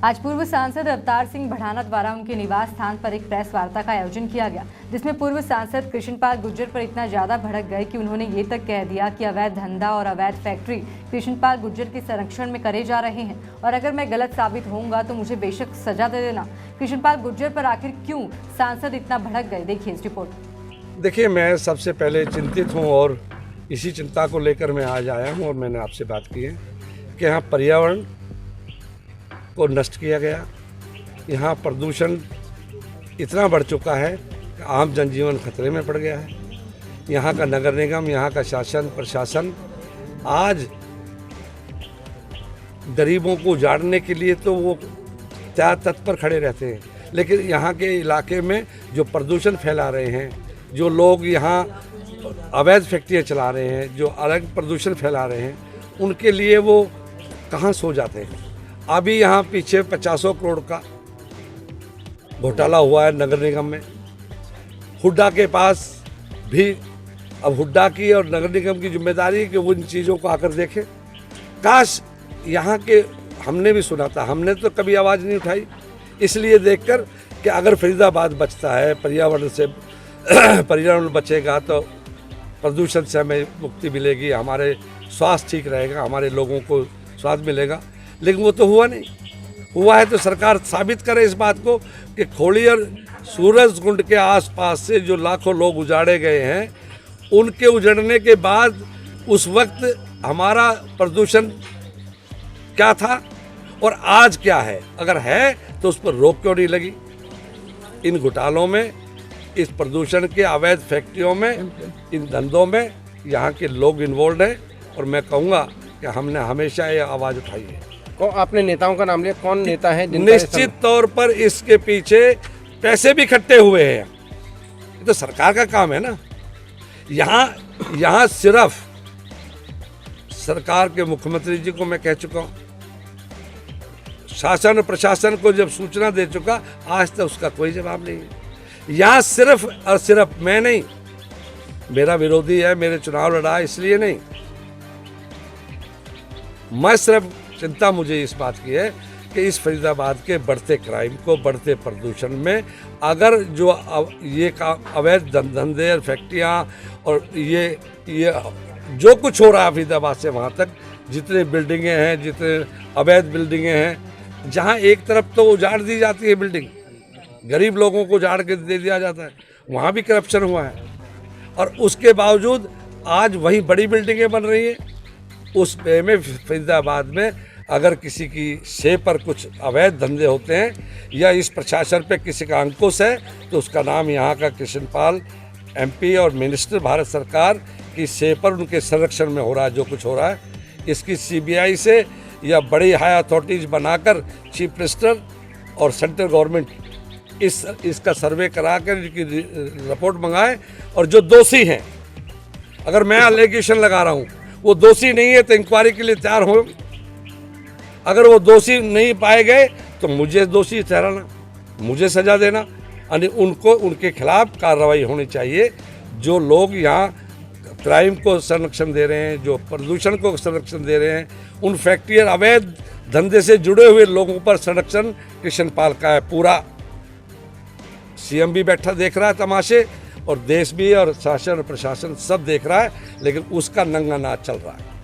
आज पूर्व सांसद अवतार सिंह भड़ाना द्वारा उनके निवास स्थान पर एक प्रेस वार्ता का आयोजन किया गया, जिसमें पूर्व सांसद कृष्णपाल गुर्जर पर इतना ज्यादा भड़क गए कि उन्होंने ये तक कह दिया कि अवैध धंधा और अवैध फैक्ट्री कृष्णपाल गुर्जर के संरक्षण में करे जा रहे हैं और अगर मैं गलत साबित होऊंगा तो मुझे बेशक सजा दे देना। कृष्णपाल गुर्जर पर आखिर क्यों सांसद इतना भड़क गए, देखिए इस रिपोर्ट। देखिए, मैं सबसे पहले चिंतित हूँ और इसी चिंता को लेकर मैं आज आया हूँ और मैंने आपसे बात की है कि यहाँ पर्यावरण को नष्ट किया गया, यहाँ प्रदूषण इतना बढ़ चुका है कि आम जनजीवन खतरे में पड़ गया है। यहाँ का नगर निगम, यहाँ का शासन प्रशासन आज गरीबों को उजाड़ने के लिए तो वो तत्पर खड़े रहते हैं, लेकिन यहाँ के इलाके में जो प्रदूषण फैला रहे हैं, जो लोग यहाँ अवैध फैक्ट्रियाँ चला रहे हैं, जो अलग प्रदूषण फैला रहे हैं, उनके लिए वो कहाँ सो जाते हैं। अभी यहाँ पीछे 50 करोड़ का घोटाला हुआ है नगर निगम में। हुड्डा के पास भी अब हुड्डा की और नगर निगम की जिम्मेदारी है कि वो इन चीज़ों को आकर देखें। काश यहाँ के हमने भी सुना था, हमने तो कभी आवाज़ नहीं उठाई, इसलिए देखकर कि अगर फरीदाबाद बचता है, पर्यावरण से पर्यावरण बचेगा तो प्रदूषण से हमें मुक्ति मिलेगी, हमारे स्वास्थ्य ठीक रहेगा, हमारे लोगों को स्वास्थ्य मिलेगा। लेकिन वो तो हुआ नहीं। हुआ है तो सरकार साबित करे इस बात को कि खोड़ियर सूरजकुंड के आसपास से जो लाखों लोग उजाड़े गए हैं, उनके उजड़ने के बाद उस वक्त हमारा प्रदूषण क्या था और आज क्या है। अगर है तो उस पर रोक क्यों नहीं लगी। इन घोटालों में, इस प्रदूषण के अवैध फैक्ट्रियों में, इन धंधों में यहाँ के लोग इन्वॉल्व हैं और मैं कहूँगा कि हमने हमेशा ये आवाज़ उठाई है। आपने नेताओं का नाम लिया, कौन नेता है? निश्चित तौर पर इसके पीछे पैसे भी इकट्ठे हुए हैं। ये तो सरकार का काम है ना। यहाँ सिर्फ सरकार के मुख्यमंत्री जी को मैं कह चुका हूँ, शासन प्रशासन को जब सूचना दे चुका, आज तक उसका कोई जवाब नहीं है। यहाँ सिर्फ और सिर्फ मैं नहीं, मेरा विरोधी है, मेरे चुनाव लड़ा इसलिए नहीं, मैं सिर्फ चिंता मुझे इस बात की है कि इस फरीदाबाद के बढ़ते क्राइम को, बढ़ते प्रदूषण में अगर जो ये अवैध धंधे और फैक्ट्रियाँ और ये जो कुछ हो रहा है फरीदाबाद से वहाँ तक, जितने बिल्डिंगें हैं, जितने अवैध बिल्डिंगें हैं, जहाँ एक तरफ तो उजाड़ दी जाती है बिल्डिंग, गरीब लोगों को उजाड़ के दे दिया जाता है, वहाँ भी करप्शन हुआ है और उसके बावजूद आज वही बड़ी बिल्डिंगें बन रही हैं। उस में फरीदाबाद में अगर किसी की शे पर कुछ अवैध धंधे होते हैं या इस प्रशासन पे किसी का अंकुश है तो उसका नाम यहाँ का कृष्णपाल MP और मिनिस्टर भारत सरकार की शे पर उनके संरक्षण में हो रहा है। जो कुछ हो रहा है इसकी CBI से या बड़ी हाई अथॉरिटीज बनाकर चीफ मिनिस्टर और सेंट्रल गवर्नमेंट इसका सर्वे करा कर इनकी रिपोर्ट मंगाए और जो दोषी हैं, अगर मैं एलिगेशन लगा रहा हूँ वो दोषी नहीं है तो इंक्वायरी के लिए तैयार हो। अगर वो दोषी नहीं पाए गए तो मुझे दोषी ठहराना, मुझे सजा देना, यानी उनको उनके खिलाफ कार्रवाई होनी चाहिए। जो लोग यहाँ क्राइम को संरक्षण दे रहे हैं, जो प्रदूषण को संरक्षण दे रहे हैं, उन फैक्ट्री और अवैध धंधे से जुड़े हुए लोगों पर संरक्षण कृष्णपाल का है पूरा। CM भी बैठा देख रहा है तमाशे और देश भी और शासन और प्रशासन सब देख रहा है, लेकिन उसका नंगा नाच चल रहा है।